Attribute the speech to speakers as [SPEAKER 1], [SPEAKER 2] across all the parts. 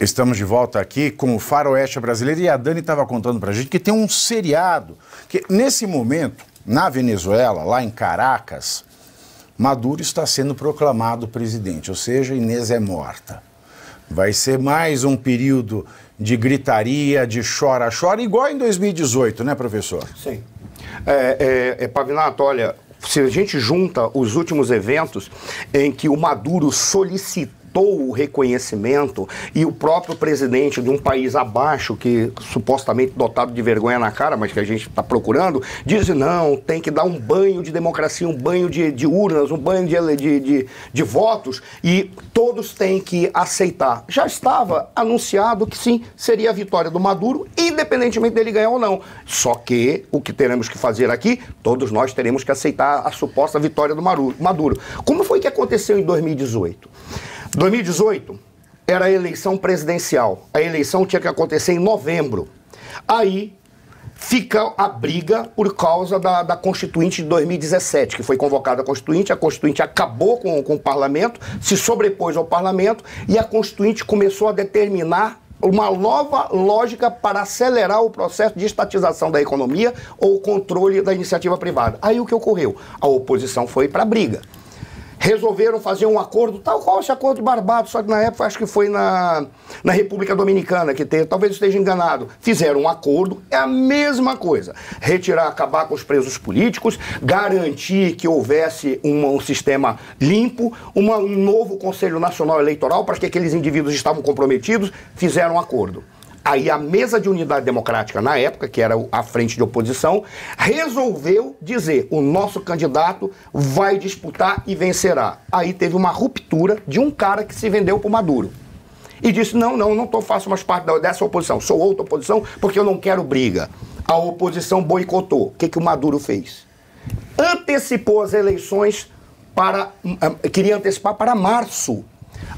[SPEAKER 1] Estamos de volta aqui com o Faroeste Brasileiro e a Dani estava contando para a gente que tem um seriado que, nesse momento, na Venezuela, lá em Caracas, Maduro está sendo proclamado presidente, ou seja, Inês é morta. Vai ser mais um período de gritaria, de chora-chora, igual em 2018, né, professor?
[SPEAKER 2] Sim. Pavinato, olha, se a gente junta os últimos eventos em que o Maduro solicitou o reconhecimento e o próprio presidente de um país abaixo, que supostamente dotado de vergonha na cara, mas que a gente está procurando, diz não, tem que dar um banho de democracia, um banho de urnas, um banho de votos, e todos têm que aceitar. Já estava anunciado que sim, seria a vitória do Maduro, independentemente dele ganhar ou não. Só que o que teremos que fazer aqui, todos nós teremos que aceitar a suposta vitória do Maduro. Como foi que aconteceu em 2018? 2018 era a eleição presidencial. A eleição tinha que acontecer em novembro. Aí fica a briga por causa da Constituinte de 2017, que foi convocada a Constituinte acabou com o Parlamento, se sobrepôs ao Parlamento e a Constituinte começou a determinar uma nova lógica para acelerar o processo de estatização da economia ou controle da iniciativa privada. Aí o que ocorreu? A oposição foi para a briga. Resolveram fazer um acordo, tal qual esse acordo de Barbados, só que na época acho que foi na República Dominicana, que tem, talvez esteja enganado. Fizeram um acordo, é a mesma coisa. Retirar, acabar com os presos políticos, garantir que houvesse um sistema limpo, um novo Conselho Nacional Eleitoral para que aqueles indivíduos estavam comprometidos, fizeram um acordo. Aí a Mesa de Unidade Democrática, na época, que era a frente de oposição, resolveu dizer, o nosso candidato vai disputar e vencerá. Aí teve uma ruptura de um cara que se vendeu para o Maduro. E disse, não faço mais parte dessa oposição, sou outra oposição porque eu não quero briga. A oposição boicotou. O que o Maduro fez? Antecipou as eleições queria antecipar para março.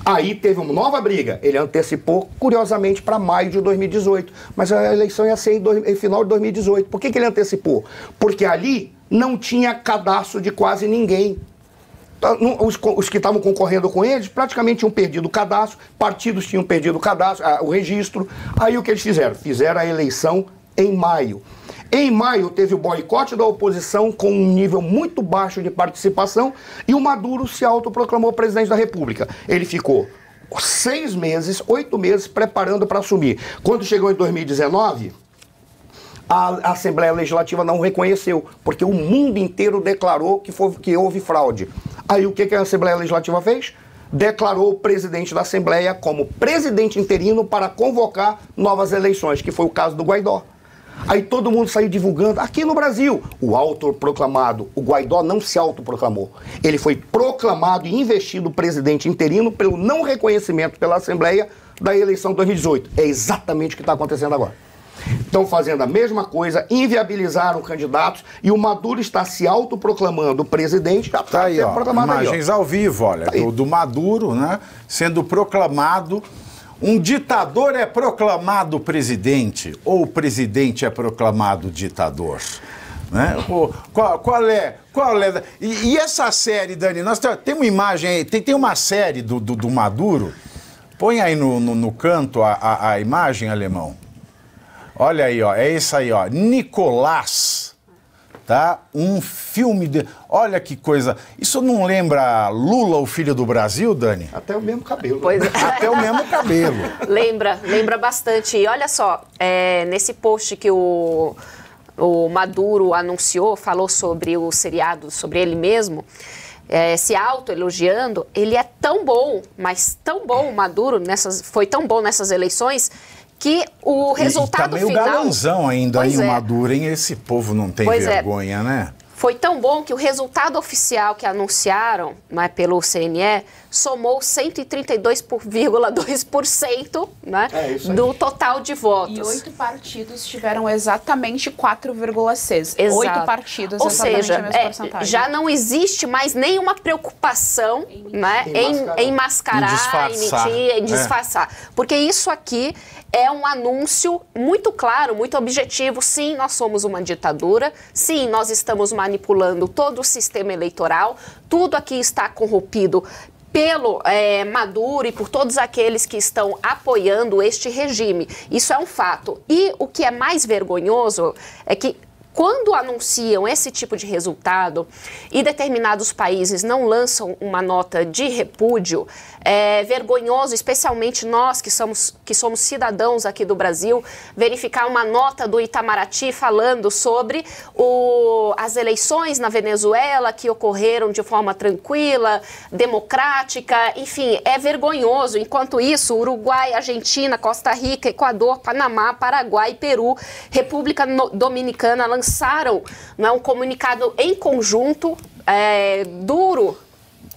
[SPEAKER 2] Aí teve uma nova briga, ele antecipou, curiosamente, para maio de 2018, mas a eleição ia ser em final de 2018. Por que ele antecipou? Porque ali não tinha cadastro de quase ninguém. Os que estavam concorrendo com eles praticamente tinham perdido o cadastro, partidos tinham perdido o cadastro, o registro. Aí o que eles fizeram? Fizeram a eleição em maio. Em maio teve o boicote da oposição com um nível muito baixo de participação e o Maduro se autoproclamou presidente da República. Ele ficou 6 meses, 8 meses preparando para assumir. Quando chegou em 2019, a Assembleia Legislativa não reconheceu, porque o mundo inteiro declarou que houve fraude. Aí o que a Assembleia Legislativa fez? Declarou o presidente da Assembleia como presidente interino para convocar novas eleições, que foi o caso do Guaidó. Aí todo mundo saiu divulgando, aqui no Brasil, o autoproclamado, o Guaidó não se autoproclamou. Ele foi proclamado e investido presidente interino pelo não reconhecimento pela Assembleia da eleição de 2018. É exatamente o que está acontecendo agora. Estão fazendo a mesma coisa, inviabilizaram candidatos e o Maduro está se autoproclamando presidente. Já
[SPEAKER 1] tá aí, ó, imagens ao vivo, olha, do Maduro, né, sendo proclamado. Um ditador é proclamado presidente ou o presidente é proclamado ditador? Né? Qual é? E essa série, Dani, nós tem uma imagem aí, tem uma série do Maduro. Põe aí no canto a imagem, alemão. Olha aí, ó, é isso aí, ó, Nicolás. Tá? Um filme de... Olha que coisa... Isso não lembra Lula, o filho do Brasil, Dani?
[SPEAKER 2] Até o mesmo cabelo.
[SPEAKER 3] Pois é.
[SPEAKER 1] Até o mesmo cabelo.
[SPEAKER 3] Lembra bastante. E olha só, nesse post que o Maduro anunciou, falou sobre o seriado, sobre ele mesmo, se autoelogiando, ele é tão bom, mas tão bom, o Maduro, foi tão bom nessas eleições... que o resultado final...
[SPEAKER 1] E tá meio galanzão ainda aí o Maduro, hein? Esse povo não tem vergonha, né?
[SPEAKER 3] Foi tão bom que o resultado oficial que anunciaram, né, pelo CNE somou 132,2%, né, do total de votos.
[SPEAKER 4] E 8 partidos tiveram exatamente 4,6%. 8 partidos,
[SPEAKER 3] ou
[SPEAKER 4] exatamente
[SPEAKER 3] seja,
[SPEAKER 4] a mesma porcentagem.
[SPEAKER 3] Já não existe mais nenhuma preocupação em mascarar, em disfarçar. Porque isso aqui é um anúncio muito claro, muito objetivo. Sim, nós somos uma ditadura. Sim, nós estamos manipulando todo o sistema eleitoral. Tudo aqui está corrompido pelo Maduro e por todos aqueles que estão apoiando este regime. Isso é um fato. E o que é mais vergonhoso é que quando anunciam esse tipo de resultado e determinados países não lançam uma nota de repúdio, é vergonhoso, especialmente nós que somos cidadãos aqui do Brasil, verificar uma nota do Itamaraty falando sobre as eleições na Venezuela que ocorreram de forma tranquila, democrática, enfim, é vergonhoso. Enquanto isso, Uruguai, Argentina, Costa Rica, Equador, Panamá, Paraguai e Peru, República Dominicana lançaram um comunicado em conjunto duro,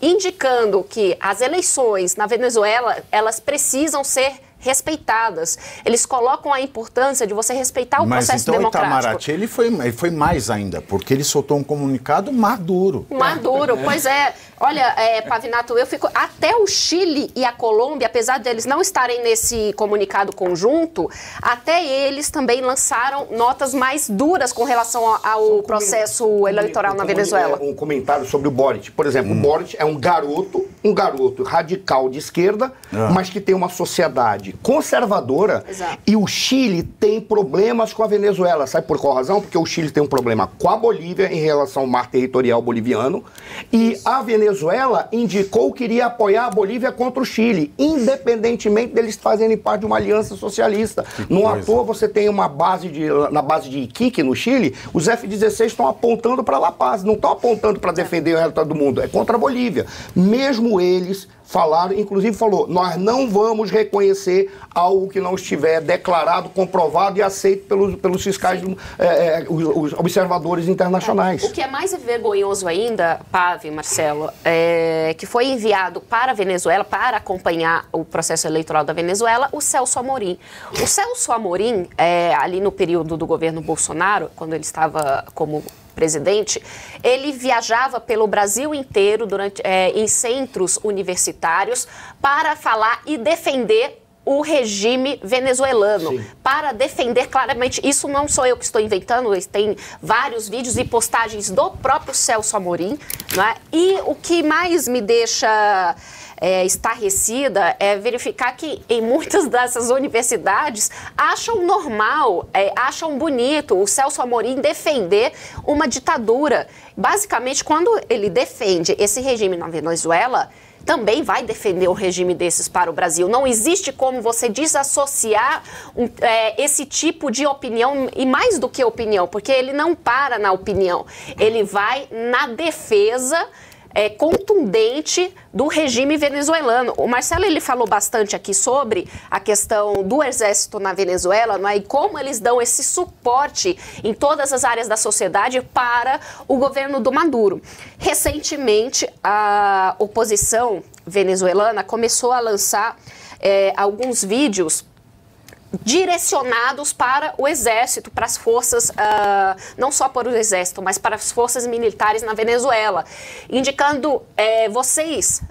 [SPEAKER 3] indicando que as eleições na Venezuela, elas precisam ser respeitadas. Eles colocam a importância de você respeitar o processo democrático. Mas então
[SPEAKER 1] o Itamaraty, ele foi mais ainda, porque ele soltou um comunicado maduro.
[SPEAKER 3] Maduro, pois é. Olha, Pavinato, eu fico... Até o Chile e a Colômbia, apesar de eles não estarem nesse comunicado conjunto, até eles também lançaram notas mais duras com relação ao processo eleitoral na Venezuela.
[SPEAKER 2] Um comentário sobre o Boric. Por exemplo, o Boric é um garoto radical de esquerda, mas que tem uma sociedade conservadora.
[SPEAKER 3] Exato.
[SPEAKER 2] E o Chile tem problemas com a Venezuela. Sabe por qual razão? Porque o Chile tem um problema com a Bolívia em relação ao mar territorial boliviano. E a Venezuela indicou que iria apoiar a Bolívia contra o Chile, independentemente deles fazerem parte de uma aliança socialista. Não à toa você tem na base de Iquique, no Chile, os F-16 estão apontando para La Paz, não estão apontando para defender o resto do mundo, é contra a Bolívia. Mesmo eles falaram, inclusive falou, nós não vamos reconhecer algo que não estiver declarado, comprovado e aceito pelos fiscais, os observadores internacionais.
[SPEAKER 3] O que é mais vergonhoso ainda, Pave, Marcelo, é que foi enviado para a Venezuela, para acompanhar o processo eleitoral da Venezuela, o Celso Amorim. O Celso Amorim, ali no período do governo Bolsonaro, quando ele estava como presidente, ele viajava pelo Brasil inteiro em centros universitários para falar e defender o regime venezuelano. Sim. Para defender claramente, isso não sou eu que estou inventando, tem vários vídeos e postagens do próprio Celso Amorim, né? E o que mais me deixa estarrecida é verificar que em muitas dessas universidades acham normal, acham bonito o Celso Amorim defender uma ditadura. Basicamente, quando ele defende esse regime na Venezuela, também vai defender um regime desses para o Brasil. Não existe como você desassociar esse tipo de opinião, e mais do que opinião, porque ele não para na opinião, ele vai na defesa contundente do regime venezuelano. O Marcelo, ele falou bastante aqui sobre a questão do exército na Venezuela, não é? E como eles dão esse suporte em todas as áreas da sociedade para o governo do Maduro. Recentemente, a oposição venezuelana começou a lançar alguns vídeos direcionados para o exército, para as forças, não só para o exército, mas para as forças militares na Venezuela, indicando, vocês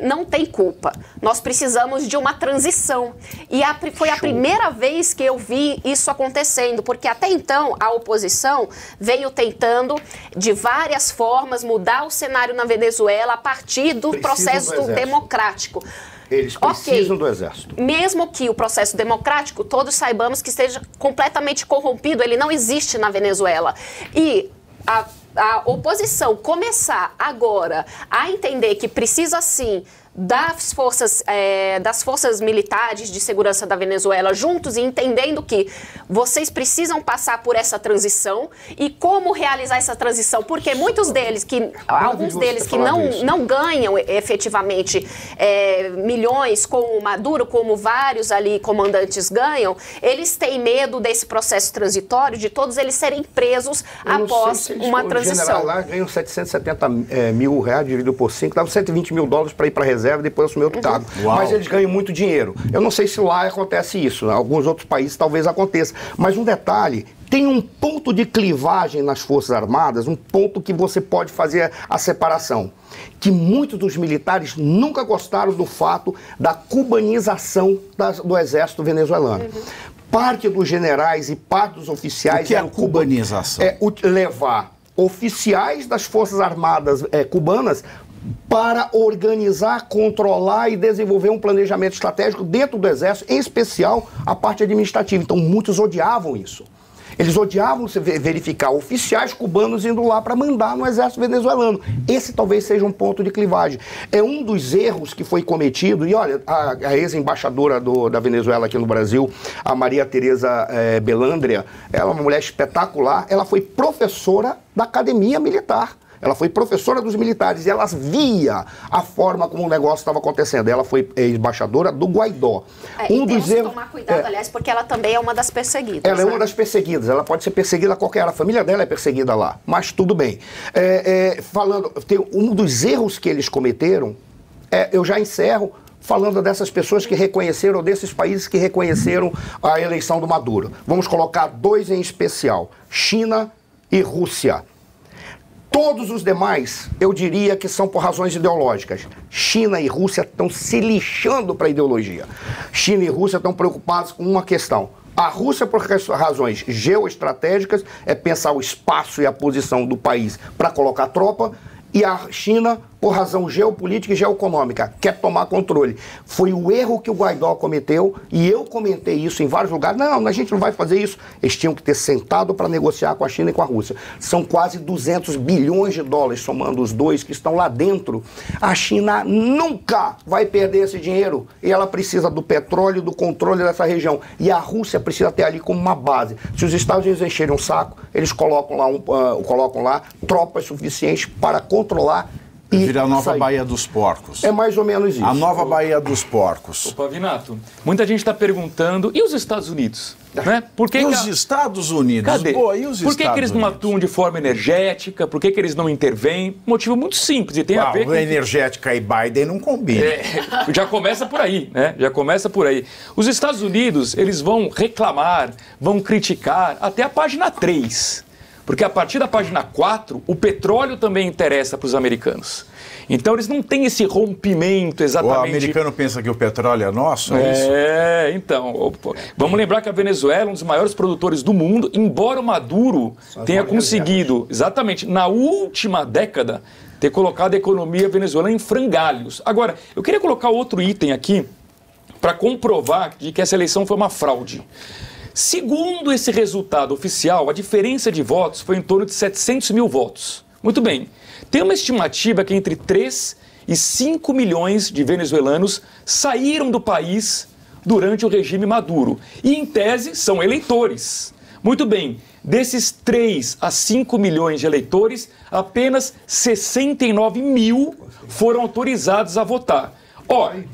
[SPEAKER 3] não têm culpa, nós precisamos de uma transição. E foi a primeira vez que eu vi isso acontecendo, porque até então a oposição veio tentando, de várias formas, mudar o cenário na Venezuela a partir do processo democrático.
[SPEAKER 2] Eles precisam do exército.
[SPEAKER 3] Mesmo que o processo democrático, todos saibamos que esteja completamente corrompido, ele não existe na Venezuela. E a oposição começar agora a entender que precisa sim das forças militares de segurança da Venezuela juntos e entendendo que vocês precisam passar por essa transição e como realizar essa transição, porque alguns deles que não ganham efetivamente milhões como o Maduro, como vários ali comandantes ganham, eles têm medo desse processo transitório, de todos eles serem presos após uma transição.
[SPEAKER 2] O general lá ganham 770 mil reais dividido por 5, dava 120 mil dólares para ir para a reserva e depois assumir outro cargo. Mas eles ganham muito dinheiro. Eu não sei se lá acontece isso, né? Alguns outros países talvez aconteça. Mas um detalhe, tem um ponto de clivagem nas Forças Armadas, um ponto que você pode fazer a separação. Que muitos dos militares nunca gostaram do fato da cubanização do exército venezuelano. Parte dos generais e parte dos oficiais...
[SPEAKER 1] O que é a cubanização?
[SPEAKER 2] Levar oficiais das Forças Armadas cubanas para organizar, controlar e desenvolver um planejamento estratégico dentro do Exército, em especial a parte administrativa. Então, muitos odiavam isso. Eles odiavam verificar oficiais cubanos indo lá para mandar no exército venezuelano. Esse talvez seja um ponto de clivagem. É um dos erros que foi cometido, e olha, a ex-embaixadora da Venezuela aqui no Brasil, a Maria Tereza Belandria, ela é uma mulher espetacular, ela foi professora da academia militar. Ela foi professora dos militares e ela via a forma como o negócio estava acontecendo. Ela foi embaixadora do Guaidó.
[SPEAKER 3] Temos que tomar cuidado, aliás, porque ela também é uma das perseguidas.
[SPEAKER 2] Ela é uma das perseguidas. Ela pode ser perseguida a qualquer hora. A família dela é perseguida lá. Mas tudo bem. Um dos erros que eles cometeram, eu já encerro falando dessas pessoas que reconheceram, ou desses países que reconheceram a eleição do Maduro. Vamos colocar dois em especial: China e Rússia. Todos os demais, eu diria que são por razões ideológicas. China e Rússia estão se lixando para a ideologia. China e Rússia estão preocupados com uma questão. A Rússia, por razões geoestratégicas, é pensar o espaço e a posição do país para colocar tropa. E a China, por razão geopolítica e geoeconômica, quer tomar controle. Foi o erro que o Guaidó cometeu, e eu comentei isso em vários lugares. Não, a gente não vai fazer isso. Eles tinham que ter sentado para negociar com a China e com a Rússia. São quase 200 bilhões de dólares, somando os dois que estão lá dentro. A China nunca vai perder esse dinheiro, e ela precisa do petróleo, do controle dessa região. E a Rússia precisa ter ali como uma base. Se os Estados Unidos encherem um saco, eles colocam lá tropas suficientes para controlar e
[SPEAKER 1] vira a nova Baía dos Porcos.
[SPEAKER 2] É mais ou menos isso.
[SPEAKER 1] A nova Baía dos Porcos.
[SPEAKER 5] Ô, Pavinato, muita gente está perguntando, e os Estados Unidos? Né?
[SPEAKER 1] Os Estados Unidos?
[SPEAKER 5] Cadê?
[SPEAKER 1] Boa, e os
[SPEAKER 5] Por que eles não atuam de forma energética? Por que eles não intervêm? Motivo muito simples, e tem a ver com...
[SPEAKER 1] energética e Biden não combinam.
[SPEAKER 5] Já começa por aí, né? Já começa por aí. Os Estados Unidos, eles vão reclamar, vão criticar até a página 3. Porque a partir da página 4, o petróleo também interessa para os americanos. Então eles não têm esse rompimento exatamente...
[SPEAKER 1] O americano pensa que o petróleo é nosso, é isso?
[SPEAKER 5] Então, vamos lembrar que a Venezuela é um dos maiores produtores do mundo, embora o Maduro tenha conseguido, exatamente, na última década, ter colocado a economia venezuelana em frangalhos. Agora, eu queria colocar outro item aqui para comprovar de que essa eleição foi uma fraude. Segundo esse resultado oficial, a diferença de votos foi em torno de 700 mil votos. Muito bem, tem uma estimativa que entre 3 e 5 milhões de venezuelanos saíram do país durante o regime Maduro. E, em tese, são eleitores. Muito bem, desses 3 a 5 milhões de eleitores, apenas 69 mil foram autorizados a votar.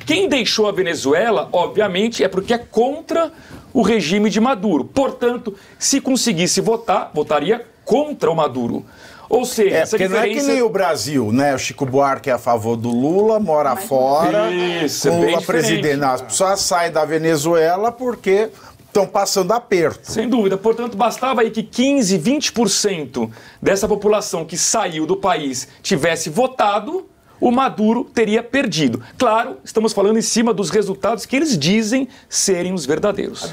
[SPEAKER 5] Quem deixou a Venezuela, obviamente, é porque é contra o regime de Maduro. Portanto, se conseguisse votar, votaria contra o Maduro. Ou seja, essa
[SPEAKER 1] porque
[SPEAKER 5] diferença...
[SPEAKER 1] não é que nem o Brasil, né? O Chico Buarque é a favor do Lula, mora fora,
[SPEAKER 5] isso,
[SPEAKER 1] com o Lula presidente. As pessoas saem da Venezuela porque estão passando aperto.
[SPEAKER 5] Sem dúvida. Portanto, bastava aí que 15, 20% dessa população que saiu do país tivesse votado, o Maduro teria perdido. Claro, estamos falando em cima dos resultados que eles dizem serem os verdadeiros.